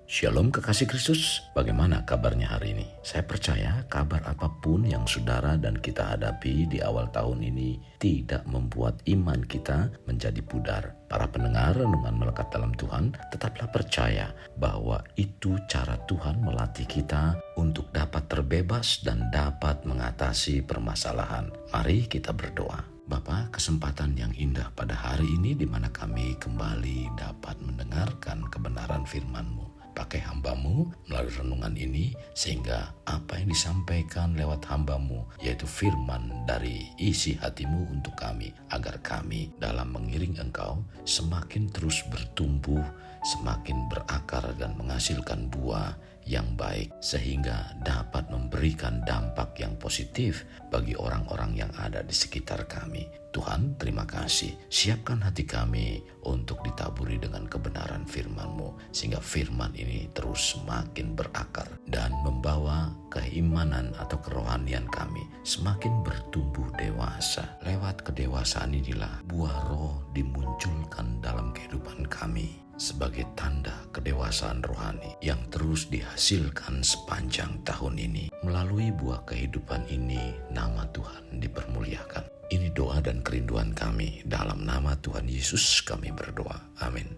Shalom kekasih Kristus, bagaimana kabarnya hari ini? Saya percaya kabar apapun yang saudara dan kita hadapi di awal tahun ini tidak membuat iman kita menjadi pudar. Para pendengar renungan melekat dalam Tuhan, tetaplah percaya bahwa itu cara Tuhan melatih kita untuk dapat terbebas dan dapat mengatasi permasalahan. Mari kita berdoa. Bapa, kesempatan yang indah pada hari ini di mana kami kembali dapat mendengarkan kebenaran firman-Mu. Pakai hamba-Mu melalui renungan ini sehingga apa yang disampaikan lewat hamba-Mu yaitu firman dari isi hati-Mu untuk kami agar kami dalam mengiring Engkau semakin terus bertumbuh, semakin berakar dan menghasilkan buah yang baik sehingga dapat memberikan dampak yang positif bagi orang-orang yang ada di sekitar kami. Tuhan, terima kasih. Siapkan hati kami untuk ditaburi dengan kebenaran firman-Mu sehingga firman ini terus semakin berakar dan membawa keimanan atau kerohanian kami semakin bertumbuh dewasa. Lewat kedewasaan inilah buah roh dimunculkan dalam kehidupan kami sebagai tanda kedewasaan rohani yang terus dihasilkan sepanjang tahun ini. Melalui buah kehidupan ini, nama Tuhan dipermuliakan. Ini doa dan kerinduan kami. Dalam nama Tuhan Yesus kami berdoa. Amin.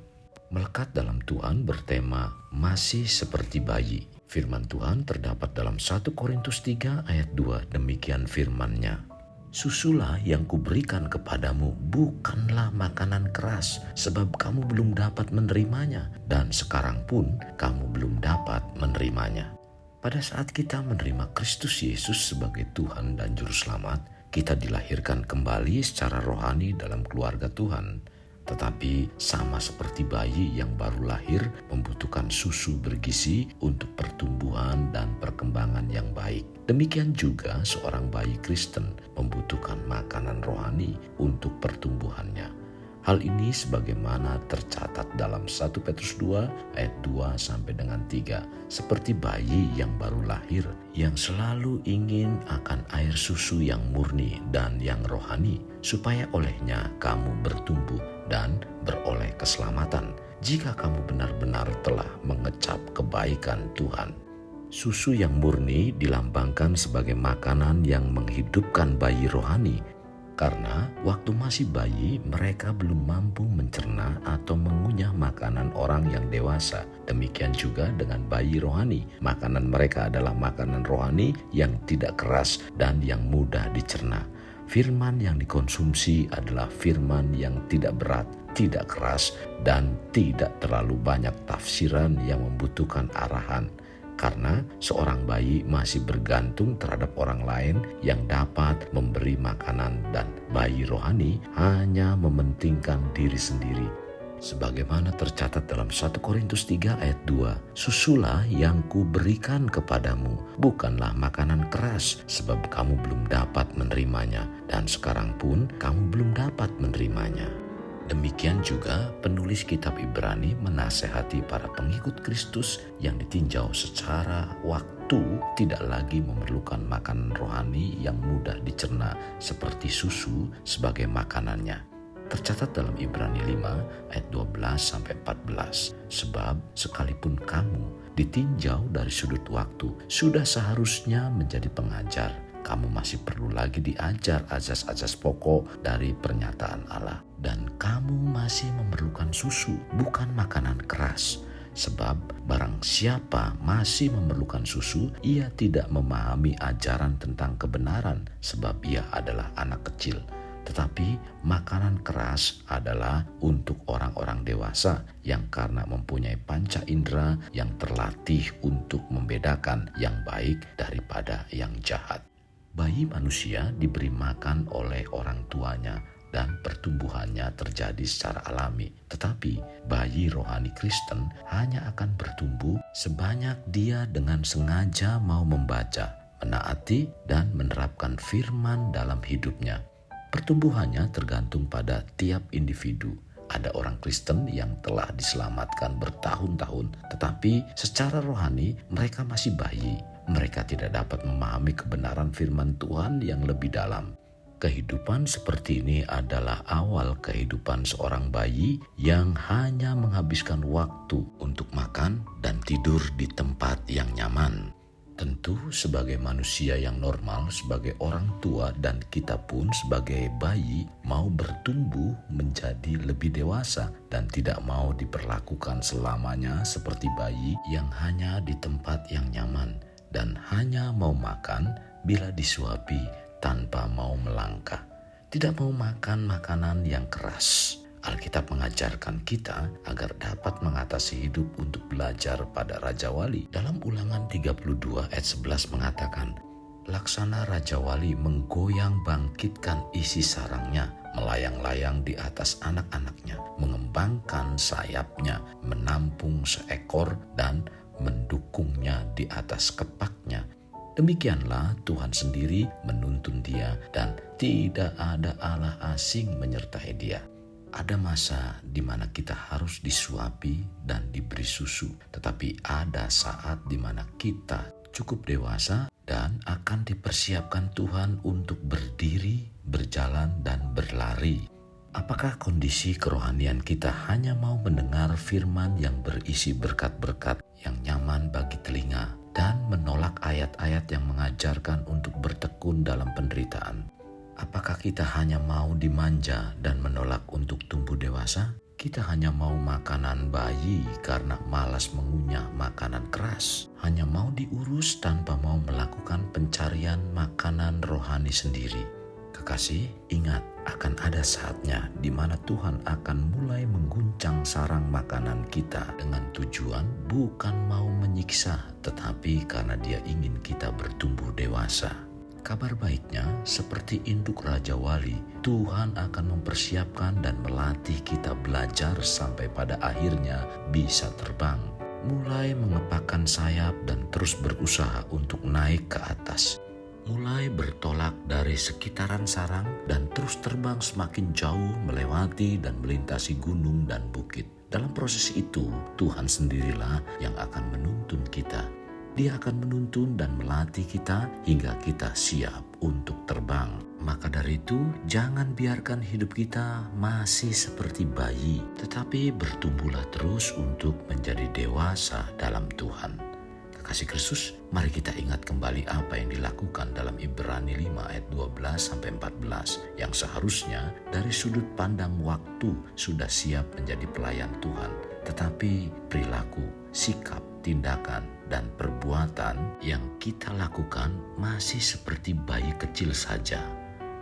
Melekat dalam Tuhan bertema masih seperti bayi. Firman Tuhan terdapat dalam 1 Korintus 3 ayat 2. Demikian firman-Nya. Susulah yang kuberikan kepadamu bukanlah makanan keras, sebab kamu belum dapat menerimanya, dan sekarang pun kamu belum dapat menerimanya. Pada saat kita menerima Kristus Yesus sebagai Tuhan dan Juru Selamat, kita dilahirkan kembali secara rohani dalam keluarga Tuhan. Tetapi sama seperti bayi yang baru lahir membutuhkan susu bergizi untuk pertumbuhan dan perkembangan yang baik. Demikian juga seorang bayi Kristen membutuhkan makanan rohani untuk pertumbuhannya. Hal ini sebagaimana tercatat dalam 1 Petrus 2 ayat 2 sampai dengan 3. Seperti bayi yang baru lahir yang selalu ingin akan air susu yang murni dan yang rohani supaya olehnya kamu bertumbuh dan beroleh keselamatan jika kamu benar-benar telah mengecap kebaikan Tuhan. Susu yang murni dilambangkan sebagai makanan yang menghidupkan bayi rohani. Karena waktu masih bayi, mereka belum mampu mencerna atau mengunyah makanan orang yang dewasa. Demikian juga dengan bayi rohani. Makanan mereka adalah makanan rohani yang tidak keras dan yang mudah dicerna. Firman yang dikonsumsi adalah firman yang tidak berat, tidak keras, dan tidak terlalu banyak tafsiran yang membutuhkan arahan. Karena seorang bayi masih bergantung terhadap orang lain yang dapat memberi makanan dan bayi rohani hanya mementingkan diri sendiri. Sebagaimana tercatat dalam 1 Korintus 3 ayat 2, susulah yang kuberikan kepadamu bukanlah makanan keras, sebab kamu belum dapat menerimanya, dan sekarang pun kamu belum dapat menerimanya. Demikian juga penulis kitab Ibrani menasehati para pengikut Kristus yang ditinjau secara waktu tidak lagi memerlukan makanan rohani yang mudah dicerna seperti susu sebagai makanannya. Tercatat dalam Ibrani 5 ayat 12-14. Sebab sekalipun kamu ditinjau dari sudut waktu, sudah seharusnya menjadi pengajar. Kamu masih perlu lagi diajar azas-azas pokok dari pernyataan Allah. Dan kamu masih memerlukan susu, bukan makanan keras. Sebab barang siapa masih memerlukan susu, ia tidak memahami ajaran tentang kebenaran, sebab ia adalah anak kecil. Tetapi makanan keras adalah untuk orang-orang dewasa yang karena mempunyai panca indera yang terlatih untuk membedakan yang baik daripada yang jahat. Bayi manusia diberi makan oleh orang tuanya dan pertumbuhannya terjadi secara alami. Tetapi bayi rohani Kristen hanya akan bertumbuh sebanyak dia dengan sengaja mau membaca, menaati, dan menerapkan firman dalam hidupnya. Pertumbuhannya tergantung pada tiap individu. Ada orang Kristen yang telah diselamatkan bertahun-tahun, tetapi secara rohani mereka masih bayi. Mereka tidak dapat memahami kebenaran firman Tuhan yang lebih dalam. Kehidupan seperti ini adalah awal kehidupan seorang bayi yang hanya menghabiskan waktu untuk makan dan tidur di tempat yang nyaman. Tentu sebagai manusia yang normal, sebagai orang tua dan kita pun sebagai bayi mau bertumbuh menjadi lebih dewasa dan tidak mau diperlakukan selamanya seperti bayi yang hanya di tempat yang nyaman dan hanya mau makan bila disuapi tanpa mau melangkah. Tidak mau makan makanan yang keras. Alkitab mengajarkan kita agar dapat mengatasi hidup untuk belajar pada Raja Wali. Dalam Ulangan 32 ayat 11 mengatakan, laksana Raja Wali menggoyang bangkitkan isi sarangnya, melayang-layang di atas anak-anaknya, mengembangkan sayapnya, menampung seekor dan mendukungnya di atas kepaknya. Demikianlah Tuhan sendiri menuntun dia dan tidak ada Allah asing menyertai dia. Ada masa di mana kita harus disuapi dan diberi susu, tetapi ada saat di mana kita cukup dewasa dan akan dipersiapkan Tuhan untuk berdiri, berjalan, dan berlari. Apakah kondisi kerohanian kita hanya mau mendengar firman yang berisi berkat-berkat yang nyaman bagi telinga dan menolak ayat-ayat yang mengajarkan untuk bertekun dalam penderitaan? Apakah kita hanya mau dimanja dan menolak untuk tumbuh dewasa? Kita hanya mau makanan bayi karena malas mengunyah makanan keras. Hanya mau diurus tanpa mau melakukan pencarian makanan rohani sendiri. Kekasih, ingat akan ada saatnya di mana Tuhan akan mulai mengguncang sarang makanan kita dengan tujuan bukan mau menyiksa, tetapi karena Dia ingin kita bertumbuh dewasa. Kabar baiknya, seperti induk Raja Wali, Tuhan akan mempersiapkan dan melatih kita belajar sampai pada akhirnya bisa terbang. Mulai mengepakkan sayap dan terus berusaha untuk naik ke atas. Mulai bertolak dari sekitaran sarang dan terus terbang semakin jauh melewati dan melintasi gunung dan bukit. Dalam proses itu, Tuhan sendirilah yang akan menuntun kita. Dia akan menuntun dan melatih kita hingga kita siap untuk terbang. Maka dari itu, jangan biarkan hidup kita masih seperti bayi, tetapi bertumbuhlah terus untuk menjadi dewasa dalam Tuhan. Kekasih Kristus, mari kita ingat kembali apa yang dilakukan dalam Ibrani 5 ayat 12-14 yang seharusnya dari sudut pandang waktu sudah siap menjadi pelayan Tuhan, tetapi perilaku, sikap, tindakan, dan perbuatan yang kita lakukan masih seperti bayi kecil saja.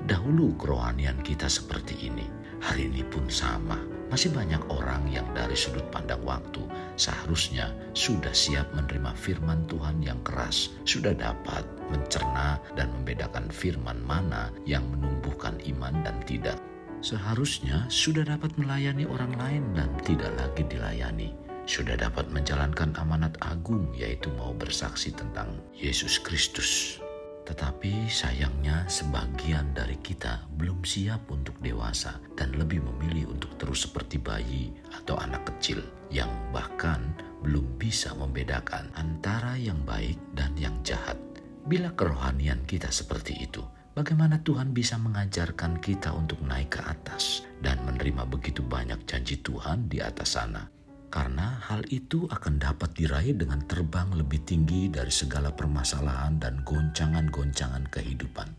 Dahulu kerohanian kita seperti ini, hari ini pun sama. Masih banyak orang yang dari sudut pandang waktu seharusnya sudah siap menerima firman Tuhan yang keras, sudah dapat mencerna dan membedakan firman mana yang menumbuhkan iman dan tidak. Seharusnya sudah dapat melayani orang lain dan tidak lagi dilayani. Sudah dapat menjalankan amanat agung, yaitu mau bersaksi tentang Yesus Kristus. Tetapi sayangnya sebagian dari kita belum siap untuk dewasa dan lebih memilih untuk terus seperti bayi atau anak kecil yang bahkan belum bisa membedakan antara yang baik dan yang jahat. Bila kerohanian kita seperti itu, bagaimana Tuhan bisa mengajarkan kita untuk naik ke atas dan menerima begitu banyak janji Tuhan di atas sana? Karena hal itu akan dapat diraih dengan terbang lebih tinggi dari segala permasalahan dan goncangan-goncangan kehidupan.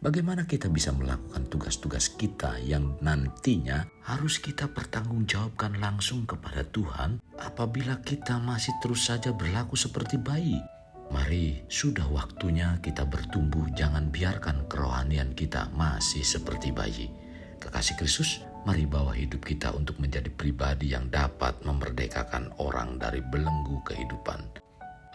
Bagaimana kita bisa melakukan tugas-tugas kita yang nantinya harus kita pertanggungjawabkan langsung kepada Tuhan apabila kita masih terus saja berlaku seperti bayi? Mari, sudah waktunya kita bertumbuh, jangan biarkan kerohanian kita masih seperti bayi. Kekasih Kristus, mari bawa hidup kita untuk menjadi pribadi yang dapat memerdekakan orang dari belenggu kehidupan.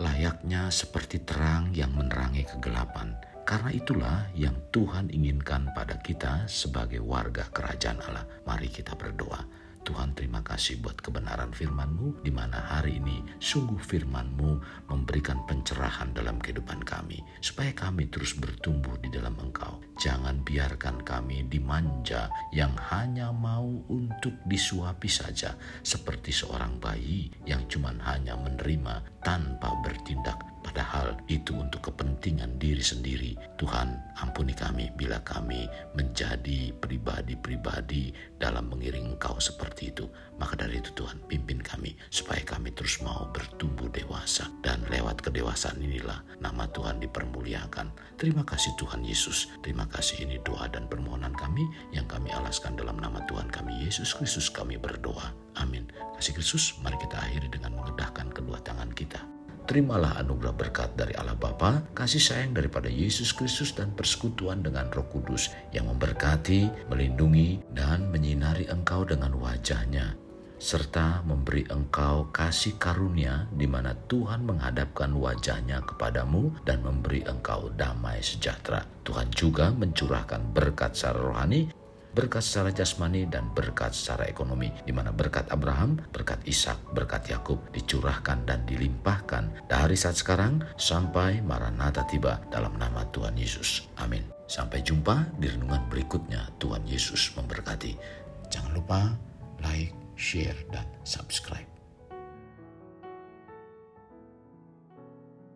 Layaknya seperti terang yang menerangi kegelapan. Karena itulah yang Tuhan inginkan pada kita sebagai warga kerajaan Allah. Mari kita berdoa. Tuhan, terima kasih buat kebenaran firman-Mu, di mana hari ini sungguh firman-Mu memberikan pencerahan dalam kehidupan kami, supaya kami terus bertumbuh di dalam Engkau. Jangan biarkan kami dimanja yang hanya mau untuk disuapi saja, seperti seorang bayi yang cuma hanya menerima tanpa bertindak. padahal itu untuk kepentingan diri sendiri. Tuhan, ampuni kami bila kami menjadi pribadi-pribadi dalam mengiring Engkau seperti itu. Maka dari itu Tuhan, pimpin kami supaya kami terus mau bertumbuh dewasa, dan lewat kedewasaan inilah nama Tuhan dipermuliakan. Terima kasih Tuhan Yesus. Terima kasih, ini doa dan permohonan kami yang kami alaskan dalam nama Tuhan kami Yesus Kristus kami berdoa. Amin. Kasih Kristus, mari kita akhiri dengan mengedahkan kedua tangan kita. Terimalah anugerah berkat dari Allah Bapa, kasih sayang daripada Yesus Kristus, dan persekutuan dengan Roh Kudus yang memberkati, melindungi, dan menyinari engkau dengan wajah-Nya, serta memberi engkau kasih karunia di mana Tuhan menghadapkan wajah-Nya kepadamu dan memberi engkau damai sejahtera. Tuhan juga mencurahkan berkat secara rohani, berkat secara jasmani, dan berkat secara ekonomi, di mana berkat Abraham, berkat Ishak, berkat Yakub dicurahkan dan dilimpahkan dari saat sekarang sampai Maranatha tiba dalam nama Tuhan Yesus. Amin. Sampai jumpa di renungan berikutnya. Tuhan Yesus memberkati. Jangan lupa like, share, dan subscribe.